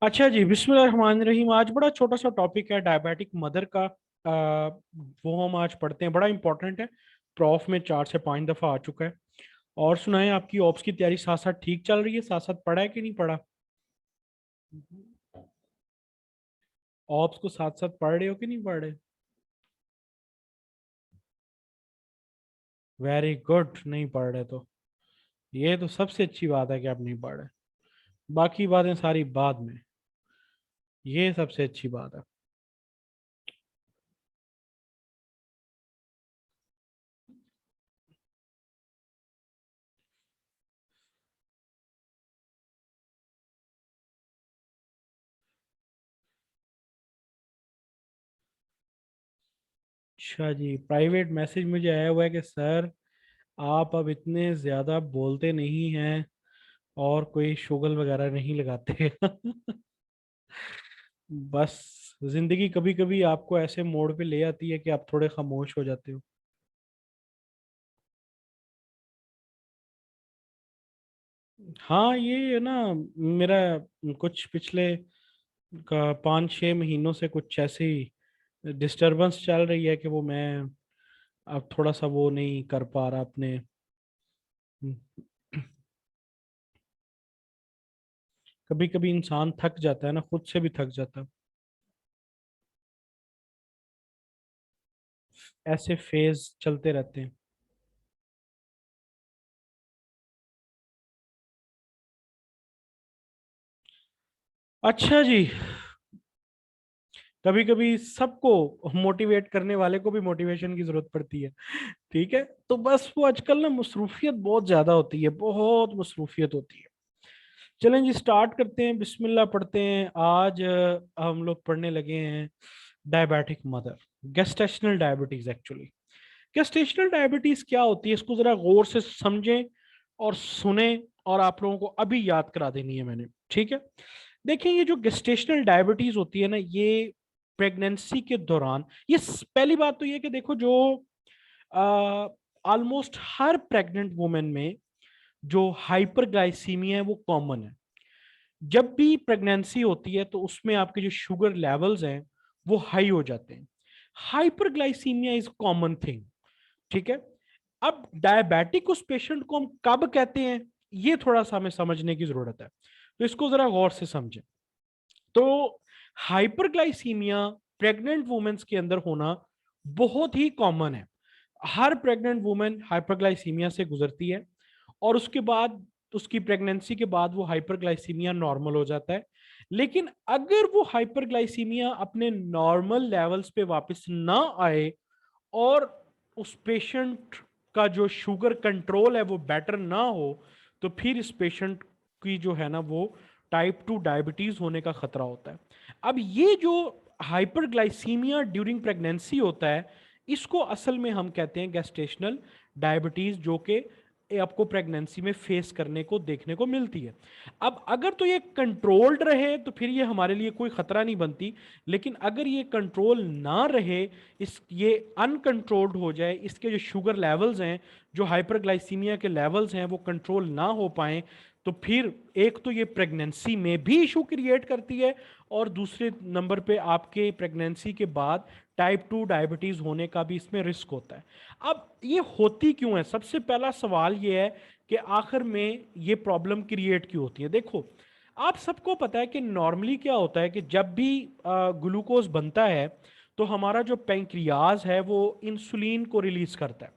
अच्छा जी, बिस्मिल्लाहिर्रहमानिर्रहीम। आज बड़ा छोटा सा टॉपिक है डायबिटिक मदर का। वो हम आज पढ़ते हैं, बड़ा इंपॉर्टेंट है। प्रॉफ में 4 से 5 दफा आ चुका है। और सुनाएं, आपकी ऑप्स की तैयारी साथ साथ ठीक चल रही है? साथ साथ पढ़ा है कि नहीं पढ़ा? ऑप्स को साथ साथ पढ़ रहे हो कि नहीं पढ़ रहे? वेरी गुड, नहीं पढ़ रहे तो ये तो सबसे अच्छी बात है कि आप नहीं पढ़ रहे। बाकी बातें सारी बाद में, ये सबसे अच्छी बात है। अच्छा जी, प्राइवेट मैसेज मुझे आया हुआ है कि सर, आप अब इतने ज्यादा बोलते नहीं हैं और कोई शुगल वगैरह नहीं लगाते। बस जिंदगी कभी कभी आपको ऐसे मोड़ पे ले आती है कि आप थोड़े खामोश हो जाते हो। हाँ, ये है ना, मेरा कुछ पिछले का 5-6 महीनों से कुछ ऐसी डिस्टरबेंस चल रही है कि वो मैं अब थोड़ा सा वो नहीं कर पा रहा अपने। कभी कभी इंसान थक जाता है ना, खुद से भी थक जाता है। ऐसे फेज चलते रहते हैं। अच्छा जी, कभी कभी सबको मोटिवेट करने वाले को भी मोटिवेशन की जरूरत पड़ती है। ठीक है, तो बस वो आजकल ना मसरूफियत बहुत ज्यादा होती है, बहुत मसरूफियत होती है। चलें जी, स्टार्ट करते हैं, बिस्मिल्लाह पढ़ते हैं। आज हम लोग पढ़ने लगे हैं diabetic mother, gestational diabetes. Actually gestational diabetes क्या होती है, इसको जरा गौर से समझें और सुने। और आप लोगों को अभी याद करा देनी है मैंने, ठीक है? देखिए, ये जो गेस्टेशनल डायबिटीज होती है ना, ये प्रेगनेंसी के दौरान, पहली बात तो ये कि देखो, जो ऑलमोस्ट हर प्रेग्नेंट वुमेन में जो हाइपरग्लाइसीमिया है वो कॉमन है। जब भी प्रेगनेंसी होती है तो उसमें आपके जो शुगर लेवल्स हैं वो हाई हो जाते हैं। हाइपरग्लाइसीमिया इज कॉमन थिंग, ठीक है? अब डायबिटिक उस पेशेंट को हम कब कहते हैं, ये थोड़ा सा हमें समझने की जरूरत है। तो इसको जरा गौर से समझें। तो हाइपरग्लाइसीमिया प्रेग्नेंट वुमेन्स के अंदर होना बहुत ही कॉमन है। हर प्रेग्नेंट वुमेन हाइपरग्लाइसीमिया से गुजरती है, और उसके बाद, उसकी प्रेगनेंसी के बाद वो हाइपरग्लाइसीमिया नॉर्मल हो जाता है। लेकिन अगर वो हाइपरग्लाइसीमिया अपने नॉर्मल लेवल्स पे वापस ना आए, और उस पेशेंट का जो शुगर कंट्रोल है वो बेटर ना हो, तो फिर इस पेशेंट की जो है ना वो टाइप 2 डायबिटीज होने का खतरा होता है। अब ये जो हाइपरग्लाइसीमिया ड्यूरिंग प्रेगनेंसी होता है, इसको असल में हम कहते हैं गेस्टेशनल डायबिटीज, जो कि आपको प्रेगनेंसी में फेस करने को देखने को मिलती है। अब अगर तो ये कंट्रोल्ड रहे तो फिर ये हमारे लिए कोई खतरा नहीं बनती। लेकिन अगर ये कंट्रोल ना रहे, इस ये अनकंट्रोल्ड हो जाए, इसके जो शुगर लेवल्स हैं, जो हाइपरग्लाइसीमिया के लेवल्स हैं, वो कंट्रोल ना हो पाए, तो फिर एक तो ये प्रेगनेंसी में भी इशू क्रिएट करती है, और दूसरे नंबर पे आपके प्रेगनेंसी के बाद टाइप 2 डायबिटीज होने का भी इसमें रिस्क होता है। अब ये होती क्यों है? सबसे पहला सवाल ये है कि आखिर में ये प्रॉब्लम क्रिएट क्यों होती है। देखो, आप सबको पता है कि नॉर्मली क्या होता है कि जब भी ग्लूकोज बनता है, तो हमारा जो पेंक्रियाज है वो इंसुलिन को रिलीज करता है।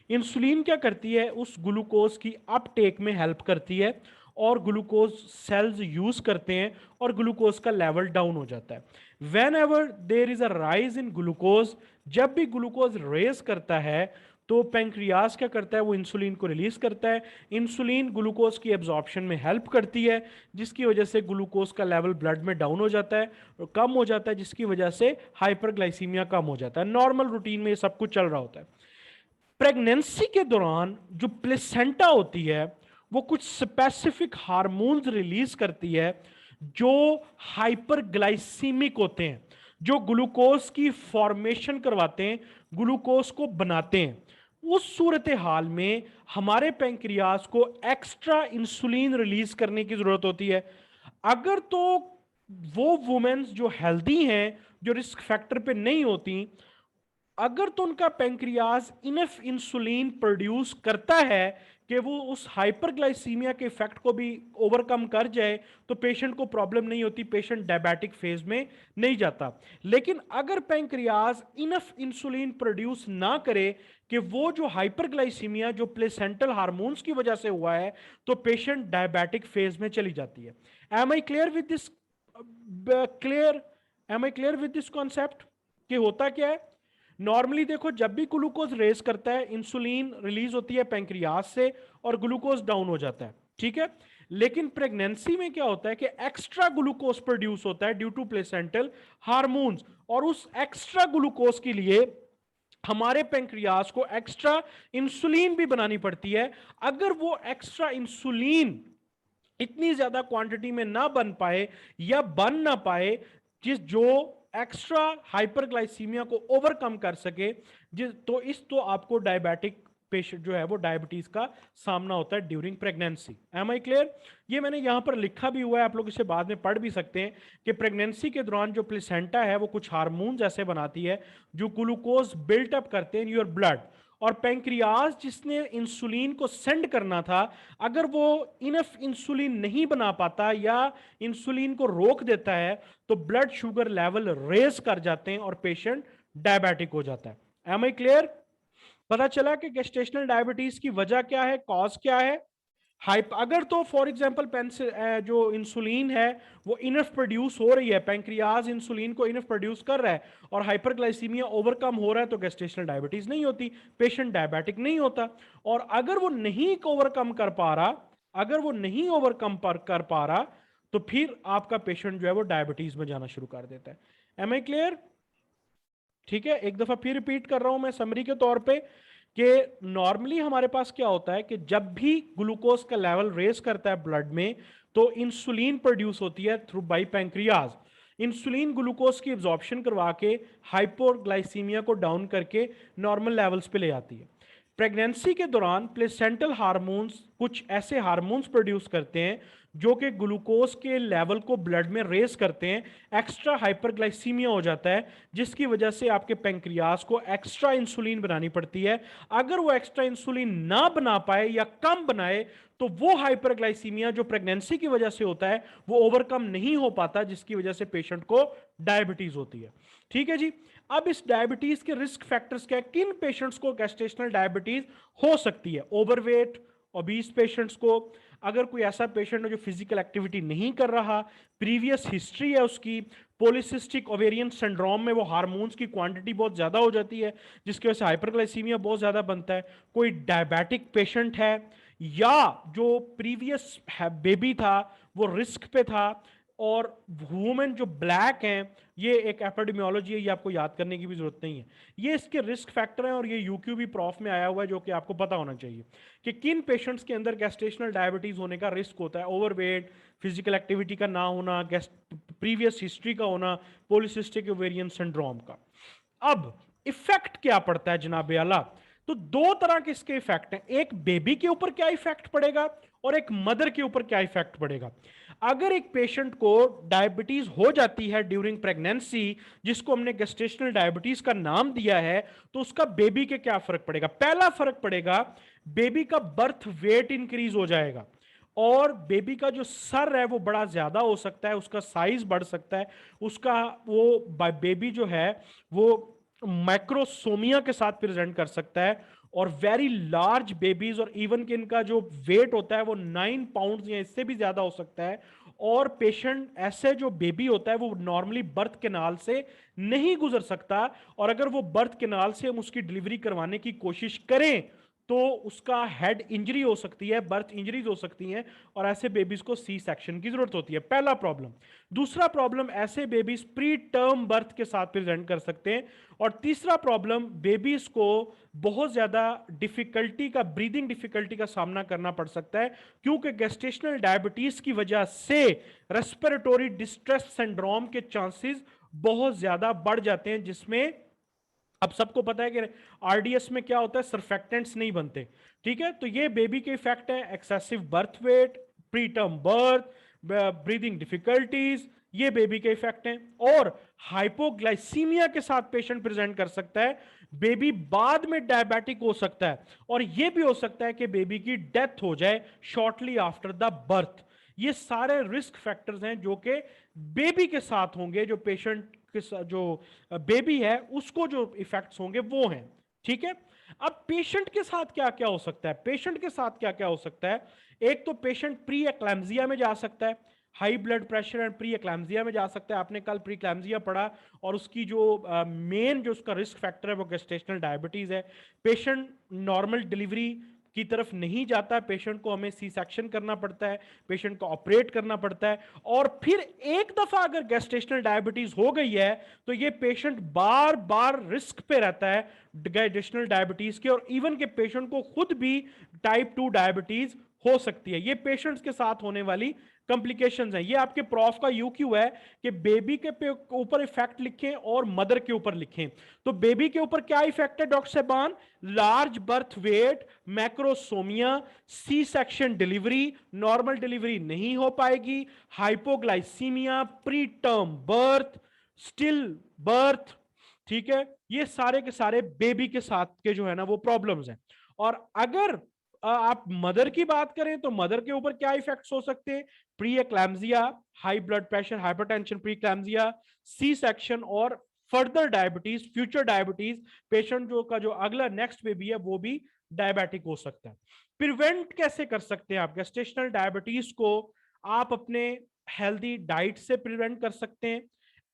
इंसुलिन क्या करती है, उस ग्लूकोज की अपटेक में हेल्प करती है, और ग्लूकोज सेल्स यूज करते हैं, और ग्लूकोज का लेवल डाउन हो जाता है। When ever there is a rise in glucose, जब भी ग्लूकोज रेस करता है, तो पेंक्रियाज क्या करता है, वो इंसुलिन को रिलीज करता है। इंसुलिन ग्लूकोज की एब्जॉर्प्शन में हेल्प करती है, जिसकी वजह से ग्लूकोज का लेवल ब्लड में डाउन हो जाता है और कम हो जाता है, जिसकी वजह से हाइपरग्लाइसीमिया कम हो जाता है। नॉर्मल रूटीन में ये सब कुछ चल रहा होता है। प्रेगनेंसी के दौरान जो प्लेसेंटा होती है, वो कुछ स्पेसिफिक हार्मोन्स रिलीज करती है, जो हाइपरग्लाइसीमिक होते हैं, जो ग्लूकोज की फॉर्मेशन करवाते हैं, ग्लूकोज को बनाते हैं। उस सूरत हाल में हमारे पेंक्रियाज को एक्स्ट्रा इंसुलिन रिलीज करने की जरूरत होती है। अगर तो वो वुमेन्स जो हेल्दी हैं, जो रिस्क फैक्टर पे नहीं होती, अगर तो उनका पेंक्रियाज इनफ इंसुलिन प्रोड्यूस करता है कि वो उस हाइपरग्लाइसीमिया के इफेक्ट को भी ओवरकम कर जाए, तो पेशेंट को प्रॉब्लम नहीं होती, पेशेंट डायबिटिक फेज में नहीं जाता। लेकिन अगर पेंक्रियाज इनफ इंसुलिन प्रोड्यूस ना करे कि वो जो हाइपरग्लाइसीमिया जो प्लेसेंटल हार्मोन्स की वजह से हुआ है, तो पेशेंट डायबिटिक फेज में चली जाती है। Am I clear with this clear am I clear with this concept कि होता क्या है? नॉर्मली देखो, जब भी ग्लूकोज रेस करता है, इंसुलिन रिलीज होती है पैंक्रियास से और ग्लूकोज डाउन हो जाता है, ठीक है। लेकिन प्रेगनेंसी में क्या होता है कि एक्स्ट्रा ग्लूकोज प्रोड्यूस होता है ड्यू टू प्लेसेंटल हार्मोन्स, और उस एक्स्ट्रा ग्लूकोज के लिए हमारे पैंक्रियास को एक्स्ट्रा इंसुलिन भी बनानी पड़ती है। अगर वो एक्स्ट्रा इंसुलिन इतनी ज्यादा क्वांटिटी में ना बन पाए या बन ना पाए जिस जो एक्स्ट्रा हाइपरग्लाइसीमिया को ओवरकम कर सके, जिस तो आपको डायबिटिक पेशेंट जो है वो डायबिटीज का सामना होता है during pregnancy. Am I clear? ये मैंने यहां पर लिखा भी हुआ है, आप लोग इसे बाद में पढ़ भी सकते हैं कि प्रेगनेंसी के दौरान जो प्लेसेंटा है वो कुछ हार्मोन्स ऐसे बनाती है जो ग्लूकोज बिल्ट अप करते हैं इन योर ब्लड, और पैंक्रियाज जिसने इंसुलिन को सेंड करना था, अगर वो इनफ इंसुलिन नहीं बना पाता या इंसुलिन को रोक देता है, तो ब्लड शुगर लेवल रेज कर जाते हैं और पेशेंट डायबिटिक हो जाता है। Am I clear? पता चला कि गेस्टेशनल डायबिटीज की वजह क्या है, कॉज क्या है। अगर तो फॉर एग्जांपल जो इंसुलिन है वो इनफ प्रोड्यूस हो रही है, पैंक्रियाज इंसुलिन को इनफ प्रोड्यूस कर रहा है और हाइपरग्लाइसीमिया ओवरकम हो रहा है, तो गेस्टेशनल डायबिटीज नहीं होती, पेशेंट डायबिटिक नहीं होता। और अगर वो नहीं ओवरकम कर पा रहा, अगर वो नहीं ओवरकम कर पा रहा, तो फिर आपका पेशेंट जो है वो डायबिटीज में जाना शुरू कर देता है। Am I clear? ठीक है, एक दफा फिर रिपीट कर रहा हूं मैं समरी के तौर पे कि नॉर्मली हमारे पास क्या होता है कि जब भी ग्लूकोज का लेवल रेस करता है ब्लड में, तो इंसुलिन प्रोड्यूस होती है through by pancreas. Insulin glucose की एब्जॉर्प्शन करवा के हाइपोग्लाइसीमिया को डाउन करके नॉर्मल लेवल्स पे ले आती है। प्रेगनेंसी के दौरान प्लेसेंटल हार्मोन्स कुछ ऐसे हार्मोन्स प्रोड्यूस करते हैं जो कि ग्लूकोज के लेवल को ब्लड में रेस करते हैं, एक्स्ट्रा हाइपरग्लाइसीमिया हो जाता है, जिसकी वजह से आपके पैंक्रियास को एक्स्ट्रा इंसुलिन बनानी पड़ती है। अगर वो एक्स्ट्रा इंसुलिन ना बना पाए या कम बनाए, तो वो हाइपरग्लाइसीमिया जो प्रेगनेंसी की वजह से होता है वो ओवरकम नहीं हो पाता, जिसकी वजह से पेशेंट को डायबिटीज होती है। ठीक है जी। अब इस डायबिटीज के रिस्क फैक्टर्स क्या है, किन पेशेंट्स को गेस्टेशनल डायबिटीज हो सकती है? ओवरवेट, ओबीस पेशेंट्स को, अगर कोई ऐसा पेशेंट है जो फिजिकल एक्टिविटी नहीं कर रहा, प्रीवियस हिस्ट्री है उसकी, पॉलीसिस्टिक ओवेरियन सिंड्रोम में वो हार्मोन्स की क्वांटिटी बहुत ज्यादा हो जाती है जिसकी वजह से हाइपरग्लाइसीमिया बहुत ज्यादा बनता है, कोई डायबिटिक पेशेंट है, या जो प्रीवियस बेबी था वो रिस्क पे था, और वुमेन जो ब्लैक हैं, ये एक एपिडेमियोलॉजी है, ये आपको याद करने की भी जरूरत नहीं है, ये इसके रिस्क फैक्टर हैं, और ये यूक्यूबी प्रॉफ में आया हुआ है जो कि आपको पता होना चाहिए कि किन पेशेंट्स के अंदर गेस्टेशनल डायबिटीज होने का रिस्क होता है। ओवरवेट, फिजिकल एक्टिविटी का ना होना, प्रीवियस हिस्ट्री का होना, पॉलीसिस्टिक ओवेरियन सिंड्रोम का। अब इफेक्ट क्या पड़ता है जनाबे आला? तो दो तरह के इसके इफेक्ट हैं, एक बेबी के ऊपर क्या इफेक्ट पड़ेगा और एक मदर के ऊपर क्या इफेक्ट पड़ेगा। अगर एक पेशेंट को डायबिटीज हो जाती है ड्यूरिंग प्रेगनेंसी, जिसको हमने गेस्टेशनल डायबिटीज का नाम दिया है, तो उसका बेबी के क्या फर्क पड़ेगा? पहला फर्क पड़ेगा, बेबी का बर्थ वेट इंक्रीज हो जाएगा, और बेबी का जो सर है वो बड़ा ज्यादा हो सकता है, उसका साइज बढ़ सकता है, उसका वो बेबी जो है वो माइक्रोसोमिया के साथ प्रेजेंट कर सकता है, और वेरी लार्ज बेबीज, और इवन कि इनका जो वेट होता है वो 9 पाउंड या इससे भी ज्यादा हो सकता है। और पेशेंट ऐसे जो बेबी होता है वो नॉर्मली बर्थ कैनाल से नहीं गुजर सकता, और अगर वो बर्थ कैनाल से हम उसकी डिलीवरी करवाने की कोशिश करें तो उसका हेड इंजरी हो सकती है, बर्थ इंजरीज हो सकती हैं, और ऐसे बेबीज को सी सेक्शन की जरूरत होती है। पहला प्रॉब्लम। दूसरा प्रॉब्लम, ऐसे बेबीज प्री टर्म बर्थ के साथ प्रेजेंट कर सकते हैं। और तीसरा प्रॉब्लम, बेबीज को बहुत ज्यादा डिफिकल्टी का, ब्रीदिंग डिफिकल्टी का सामना करना पड़ सकता है, क्योंकि गेस्टेशनल डायबिटीज की वजह से रेस्पिरेटरी डिस्ट्रेस सिंड्रोम के चांसेस बहुत ज्यादा बढ़ जाते हैं, जिसमें अब सबको पता है कि आरडीएस में क्या होता है, सर्फेक्टेंट्स नहीं बनते। ठीक है, तो ये बेबी के इफेक्ट है, excessive birth weight, pre term birth, breathing difficulties, ये बेबी के इफेक्ट हैं। और हाइपोग्लाइसीमिया के साथ पेशेंट प्रेजेंट कर सकता है, बेबी बाद में डायबिटिक हो सकता है, और यह भी हो सकता है कि बेबी की डेथ हो जाए शॉर्टली आफ्टर द बर्थ। ये सारे रिस्क फैक्टर्स हैं जो कि बेबी के साथ होंगे, जो पेशेंट के साथ, जो बेबी है उसको जो इफेक्ट्स होंगे वो हैं। ठीक है, अब पेशेंट के साथ क्या क्या हो सकता है, पेशेंट के साथ क्या क्या हो सकता है। एक तो पेशेंट प्री एक्लैम्सिया में जा सकता है, high blood pressure and pre eclampsia में जा सकता है। आपने कल प्री एक्लैम्सिया पढ़ा, और उसकी जो मेन जो उसका रिस्क फैक्टर है वो गेस्टेशनल डायबिटीज है। पेशेंट नॉर्मल डिलीवरी की तरफ नहीं जाता, पेशेंट को हमें सी सेक्शन करना पड़ता है, पेशेंट को ऑपरेट करना पड़ता है, और फिर एक दफा अगर गेस्टेशनल डायबिटीज हो गई है तो ये पेशेंट बार बार रिस्क पे रहता है गेस्टेशनल डायबिटीज के, और इवन के पेशेंट को खुद भी टाइप 2 डायबिटीज हो सकती है। ये पेशेंट्स के साथ होने वाली कॉम्प्लिकेशंस हैं। ये आपके प्रॉफ का यूक्यू है कि बेबी के ऊपर इफेक्ट लिखें और मदर के ऊपर लिखें। तो बेबी के ऊपर क्या इफेक्ट है डॉक्टर साहबान? Large birth weight, macrosomia, C section delivery, normal delivery नहीं हो पाएगी, hypoglycaemia, pre term birth, still birth. ठीक है, ये सारे के सारे बेबी के साथ के जो है ना वो प्रॉब्लम्स हैं। और अगर आप मदर की बात करें तो मदर के ऊपर क्या इफेक्ट्स हो सकते हैं? Pre eclampsia, high blood pressure, hypertension, pre eclampsia, C section और further diabetes, future diabetes. Patient जो का जो अगला नेक्स्ट बेबी है वो भी डायबिटिक हो सकता है। प्रिवेंट कैसे कर सकते हैं आप गेस्टेशनल डायबिटीज को? आप अपने हेल्दी डाइट से प्रिवेंट कर सकते हैं,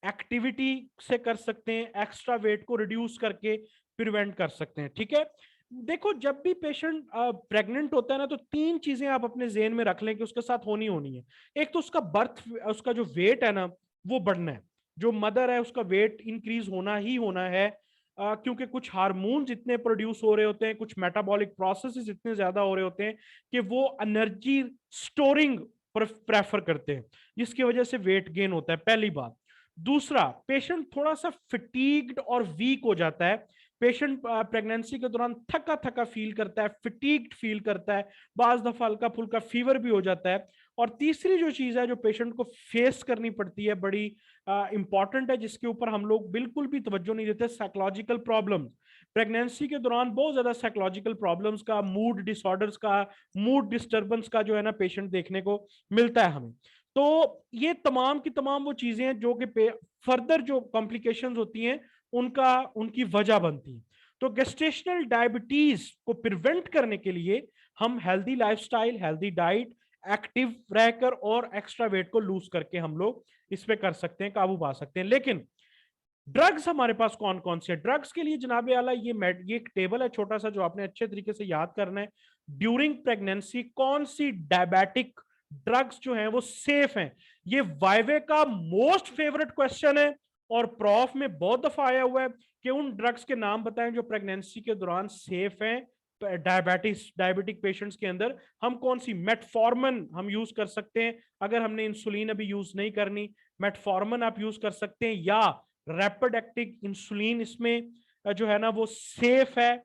एक्टिविटी से कर सकते हैं, एक्स्ट्रा वेट को रिड्यूस करके प्रिवेंट कर सकते हैं। ठीक है, देखो जब भी पेशेंट प्रेग्नेंट होता है ना, तो तीन चीजें आप अपने जेहन में रख लें कि उसके साथ होनी होनी है। एक तो उसका बर्थ, उसका जो वेट है ना वो बढ़ना है। जो मदर है उसका वेट इंक्रीज होना ही होना है, क्योंकि कुछ हार्मोन्स इतने प्रोड्यूस हो रहे होते हैं, कुछ मेटाबॉलिक प्रोसेसेस इतने ज्यादा हो रहे होते हैं कि वो एनर्जी स्टोरिंग प्रेफर करते हैं, जिसकी वजह से वेट गेन होता है, पहली बात। दूसरा, पेशेंट थोड़ा सा फिटीग्ड और वीक हो जाता है। पेशेंट प्रेगनेंसी के दौरान थका थका फील करता है, फिटीग्ड फील करता है, बाज दफा हल्का फुल्का फीवर भी हो जाता है। और तीसरी जो चीज है जो पेशेंट को फेस करनी पड़ती है, बड़ी इंपॉर्टेंट है, जिसके ऊपर हम लोग बिल्कुल भी तवज्जो नहीं देते, साइकोलॉजिकल प्रॉब्लम्स। प्रेगनेंसी के दौरान बहुत ज्यादा साइकोलॉजिकल प्रॉब्लम्स का, मूड डिसऑर्डर्स का, मूड डिस्टर्बेंस का जो है ना पेशेंट देखने को मिलता है हमें। तो ये तमाम की तमाम वो चीजें हैं जो कि फर्दर जो कॉम्प्लिकेशंस होती हैं उनका, उनकी वजह बनती है। तो गेस्टेशनल डायबिटीज को प्रिवेंट करने के लिए हम healthy lifestyle, healthy diet, active रहकर और एक्स्ट्रा वेट को लूज करके हम लोग इस पे कर सकते हैं, काबू पा सकते हैं। लेकिन ड्रग्स हमारे पास कौन कौन से? ड्रग्स के लिए जनाबे आला ये एक टेबल है छोटा सा जो आपने अच्छे तरीके से याद करना है। ड्यूरिंग प्रेगनेंसी कौन सी डायबिटिक ड्रग्स जो हैं वो सेफ हैं? ये वाइवे का मोस्ट फेवरेट क्वेश्चन है, और प्रॉफ में बहुत दफा आया हुआ है कि उन ड्रग्स के नाम बताएं जो प्रेगनेंसी के दौरान सेफ हैं डायबिटिक पेशेंट्स के अंदर। हम कौन सी? मेटफॉर्मन हम यूज कर सकते हैं अगर हमने इंसुलिन अभी यूज नहीं करनी, मेटफॉर्मन आप यूज कर सकते हैं, या रैपिड एक्टिंग इंसुलिन इसमें जो है ना वो सेफ है।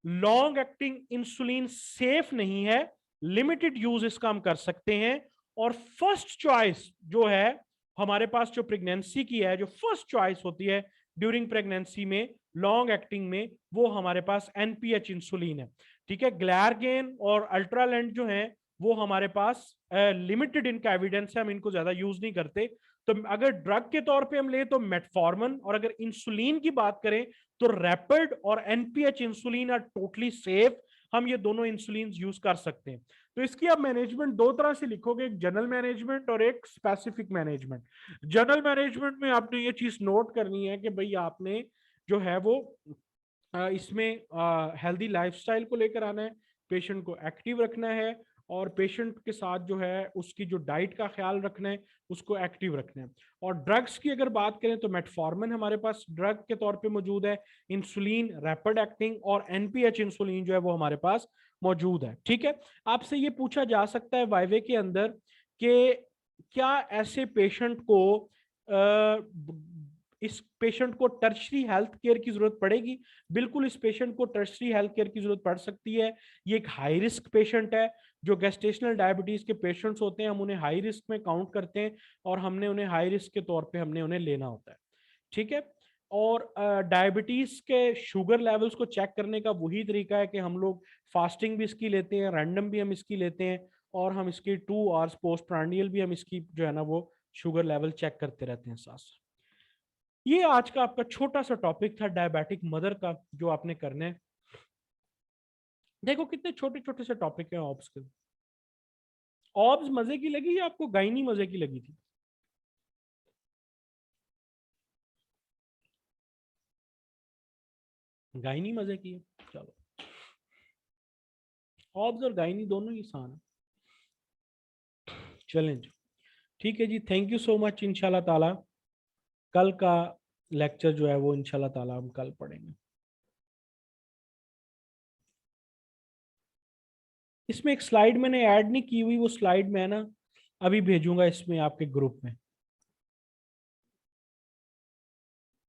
लॉन्ग एक्टिंग इंसुलिन सेफ नहीं है, लिमिटेड यूज इसका हम कर सकते हैं। और फर्स्ट चॉइस जो है हमारे पास, जो प्रेगनेंसी की है, जो फर्स्ट चॉइस होती है ड्यूरिंग प्रेगनेंसी में लॉन्ग एक्टिंग में, वो हमारे पास एनपीएच इंसुलिन है। ठीक है, ग्लैरगेन और अल्ट्रालेंट जो है वो हमारे पास लिमिटेड इनका एविडेंस है, हम इनको ज्यादा यूज नहीं करते। तो अगर ड्रग के तौर पे हम ले तो मेटफॉर्मन, और अगर इंसुलिन की बात करें तो रैपिड और NPH insulin are totally safe. हम ये दोनों इंसुलिन यूज कर सकते हैं। तो इसकी आप मैनेजमेंट दो तरह से लिखोगे, एक जनरल मैनेजमेंट और एक स्पेसिफिक मैनेजमेंट। जनरल मैनेजमेंट में आपने ये चीज नोट करनी है कि भाई आपने जो है वो इसमें हेल्दी लाइफस्टाइल को लेकर आना है, पेशेंट को एक्टिव रखना है, और पेशेंट के साथ जो है उसकी जो डाइट का ख्याल रखना है, उसको एक्टिव रखना है। और ड्रग्स की अगर बात करें तो मेटफॉर्मन हमारे पास ड्रग के तौर पे मौजूद है, इंसुलिन रैपिड एक्टिंग और एनपीएच इंसुलिन जो है वो हमारे पास मौजूद है। ठीक है, आपसे ये पूछा जा सकता है वाइवे के अंदर कि क्या ऐसे पेशेंट को इस पेशेंट को टर्शरी हेल्थ केयर की जरूरत पड़ेगी, बिल्कुल इस पेशेंट को टर्शरी हेल्थ केयर की जरूरत पड़ सकती है। ये एक हाई रिस्क पेशेंट है। जो गेस्टेशनल डायबिटीज के पेशेंट्स होते हैं हम उन्हें हाई रिस्क में काउंट करते हैं और हमने उन्हें हाई रिस्क के तौर पे हमने उन्हें लेना होता है। ठीक है। और डायबिटीज के शुगर लेवल्स को चेक करने का वही तरीका है कि हम लोग फास्टिंग भी इसकी लेते हैं, रैंडम भी हम इसकी लेते हैं, और हम इसकी 2 आवर्स पोस्ट प्रांडियल भी हम इसकी जो है ना वो शुगर लेवल चेक करते रहते हैं साथ साथ। ये आज का आपका छोटा सा टॉपिक था डायबिटिक मदर का जो आपने करना है। देखो कितने छोटे छोटे से टॉपिक है ऑब्स के। ऑब्स मजे की लगी या आपको गायनी मजे की लगी थी? गायनी मजे की है। चलो, ऑब्स और गायनी दोनों ही आसान है। चलें जी, ठीक है जी, थैंक यू सो मच। इंशाल्लाह ताला कल का लेक्चर जो है वो इंशाल्लाह ताला हम कल पढ़ेंगे। इसमें एक स्लाइड मैंने ऐड नहीं की हुई, वो स्लाइड मैं ना अभी भेजूंगा इसमें आपके ग्रुप में।